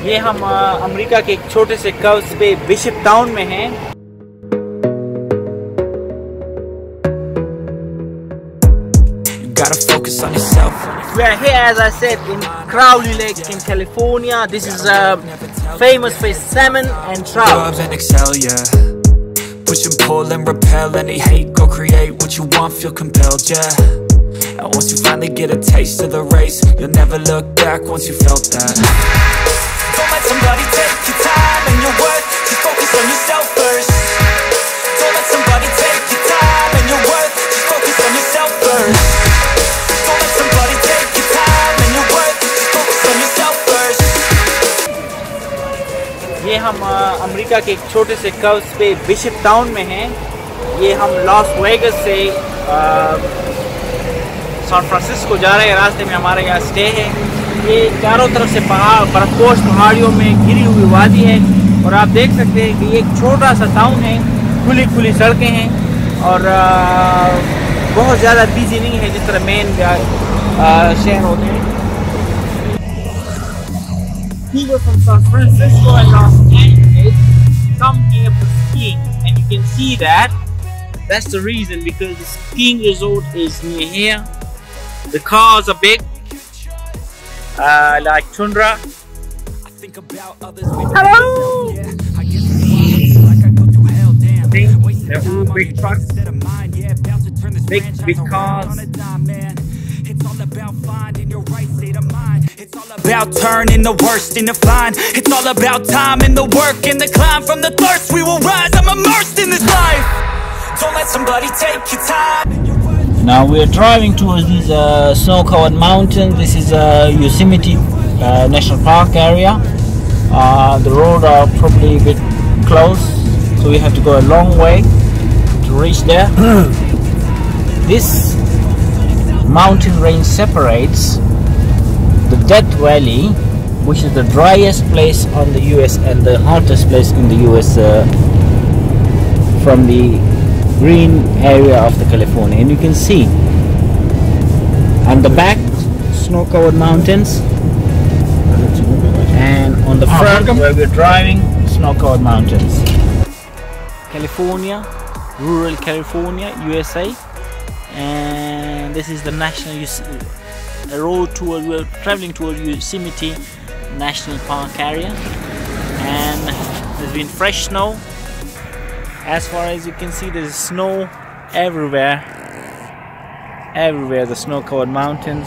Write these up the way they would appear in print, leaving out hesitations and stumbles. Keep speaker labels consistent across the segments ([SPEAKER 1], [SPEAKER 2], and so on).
[SPEAKER 1] ये हम अमेरिका के एक छोटे से कर्व्स पे बिशप टाउन में हैं। We are here, as I said, in Crowley Lake in California. This is famous for salmon and trout.
[SPEAKER 2] Push and pull and repel any hate. Go create what you want, feel compelled, yeah. And once you finally get a taste of the race, you'll never look back once you felt that. Don't let somebody take your time and your worth. Just focus on yourself first. Don't let somebody take your time and your worth. Just focus on yourself first. Don't let somebody take your time and your worth. Just focus on yourself first.
[SPEAKER 1] ये हम America के एक छोटे से curves पे bishop town में हैं। ये हम लॉस वेगस से सैन फ्रांसिस्को जा रहे हैं। रास्ते में हमारे यहाँ स्टे है। ये चारों तरफ से पहाड़, बर्फपोश पहाड़ियों में घिरी हुई वादी है और आप देख सकते हैं कि ये एक छोटा सा टाउन है। खुली खुली सड़कें हैं और बहुत ज़्यादा बिजी नहीं है जिस तरह मेन शहर होते हैं। People from San Francisco and Los Angeles come here for skiing, and you can see that. That's the reason, because the skiing resort is near here. The cars are big, like Tundra. Hello! They're all big trucks, big cars.
[SPEAKER 2] It's all about finding your right state of mind. It's all about turning the worst into fine. It's all about time and the work and the climb. From the thirst we will rise. I'm immersed in this life. Don't let somebody take your time.
[SPEAKER 1] Now we are driving towards these snow-covered mountains. This is Yosemite National Park area. The roads are probably a bit close, so we have to go a long way to reach there. This mountain range separates the Death Valley, which is the driest place on the US and the hottest place in the US, from the green area of the California. And you can see on the back snow-covered mountains, and on the front where we're driving, snow-covered mountains. California, rural California, USA. And this is the national road tour. We're traveling toward Yosemite National Park area, and there's been fresh snow. As far as you can see, there's snow everywhere. Everywhere, the snow-covered mountains.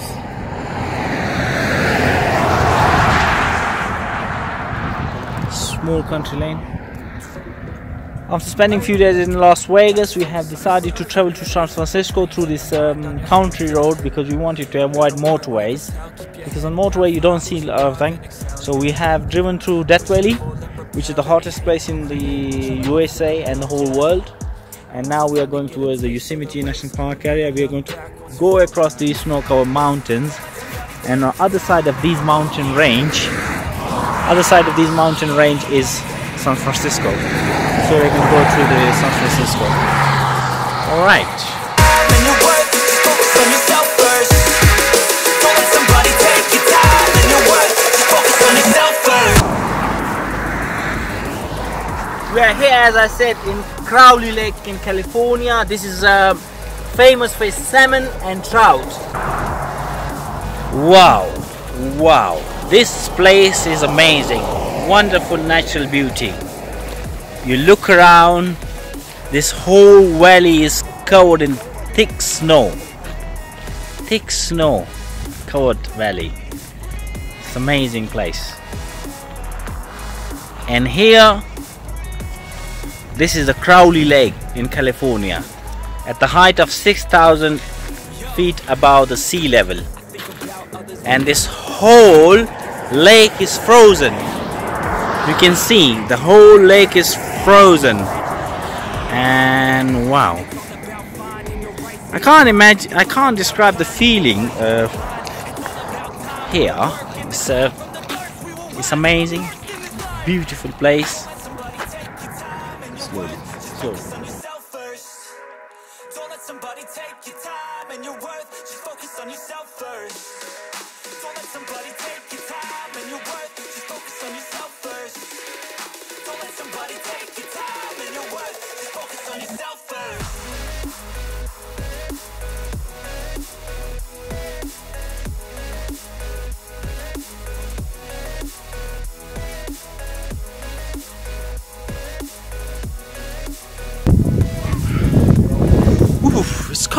[SPEAKER 1] Small country lane. After spending a few days in Las Vegas, we have decided to travel to San Francisco through this country road, because we wanted to avoid motorways, because on motorway you don't see a lot of things. So we have driven through Death Valley, which is the hottest place in the USA and the whole world. And now we are going towards the Yosemite National Park area. We are going to go across these snow-covered mountains, and on the other side of these mountain range, is San Francisco. So we can go through the San Francisco. All right. We are here, as I said, in Crowley Lake in California. This is famous for salmon and trout. Wow, wow, this place is amazing. Wonderful natural beauty. You look around, this whole valley is covered in thick snow covered valley. It's an amazing place. And here, this is the Crowley Lake in California, at the height of 6,000 feet above the sea level. And this whole lake is frozen. You can see the whole lake is frozen, and wow, I can't describe the feeling here. It's amazing, beautiful place. Slowly. Don't let somebody take your time and your worth. Just focus on yourself first. Don't let somebody take your time and your worth. Just focus on yourself.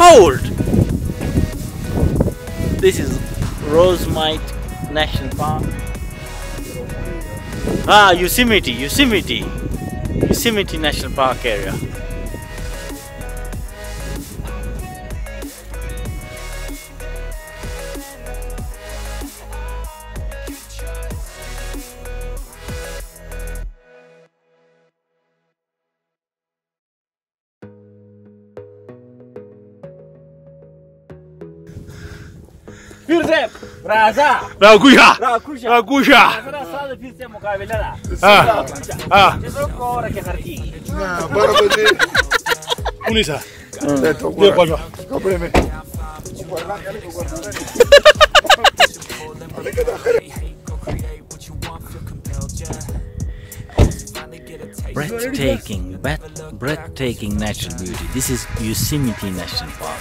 [SPEAKER 1] cold. This is Rosemite National Park. Ah, Yosemite National Park area. Breathtaking natural beauty. This is Yosemite National Park.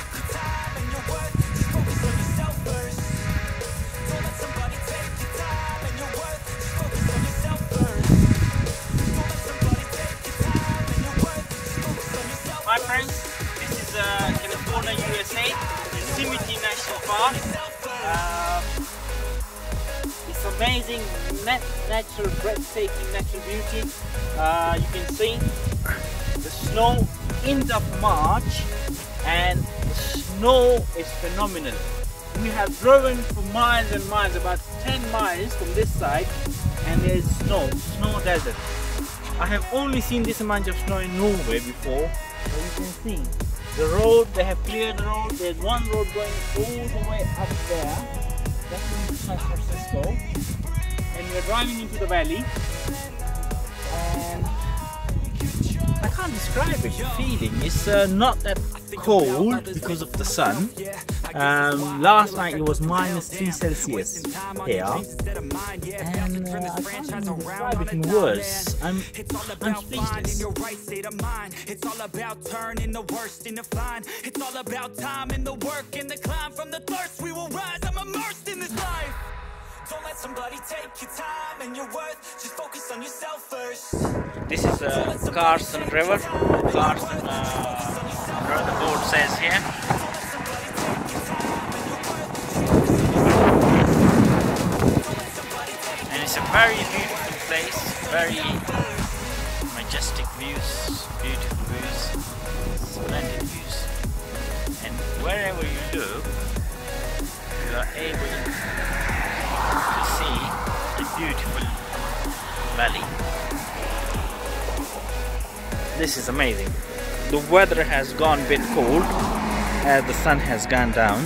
[SPEAKER 1] Hi friends, this is California, USA, Yosemite National Park. It's amazing, natural, breathtaking natural beauty. You can see the snow end of March, and the snow is phenomenal. We have driven for miles and miles, about 10 miles from this side, and there is snow desert. I have only seen this amount of snow in Norway before. But you can see the road, they have cleared the road. There's one road going all the way up there. That's going to San Francisco. And we're driving into the valley. And I can't describe it, the feeling. It's not that cold because of the sun. Last night it was -3 Celsius here, and I can't even describe it in words. I'm speechless.
[SPEAKER 2] It's all about turning the worst into fine. It's all about time and the work and the climb. From the thirst we will rise. I'm immersed in this life. Don't let somebody take your time and your worth. Just focus on yourself first.
[SPEAKER 1] This is Carson River. Carson, the board says here. And it's a very beautiful place, very majestic views, beautiful views, splendid views. And wherever you look, you are able to see a beautiful valley. This is amazing. The weather has gone a bit cold as the sun has gone down.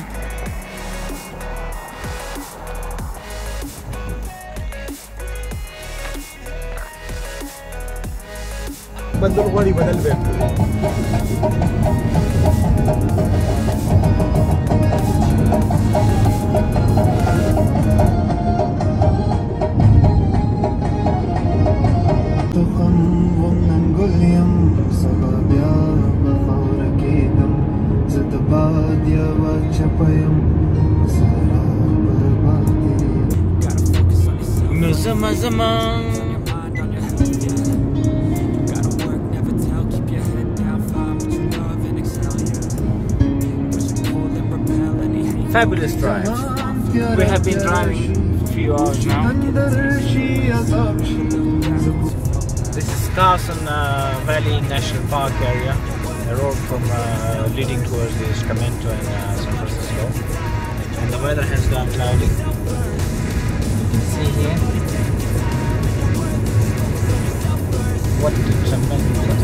[SPEAKER 1] Fabulous drive. We have been driving a few hours now. This is Carson Valley National Park area, a road from leading towards the Sacramento and San Francisco. And the weather has gone cloudy. You can see here what a tremendous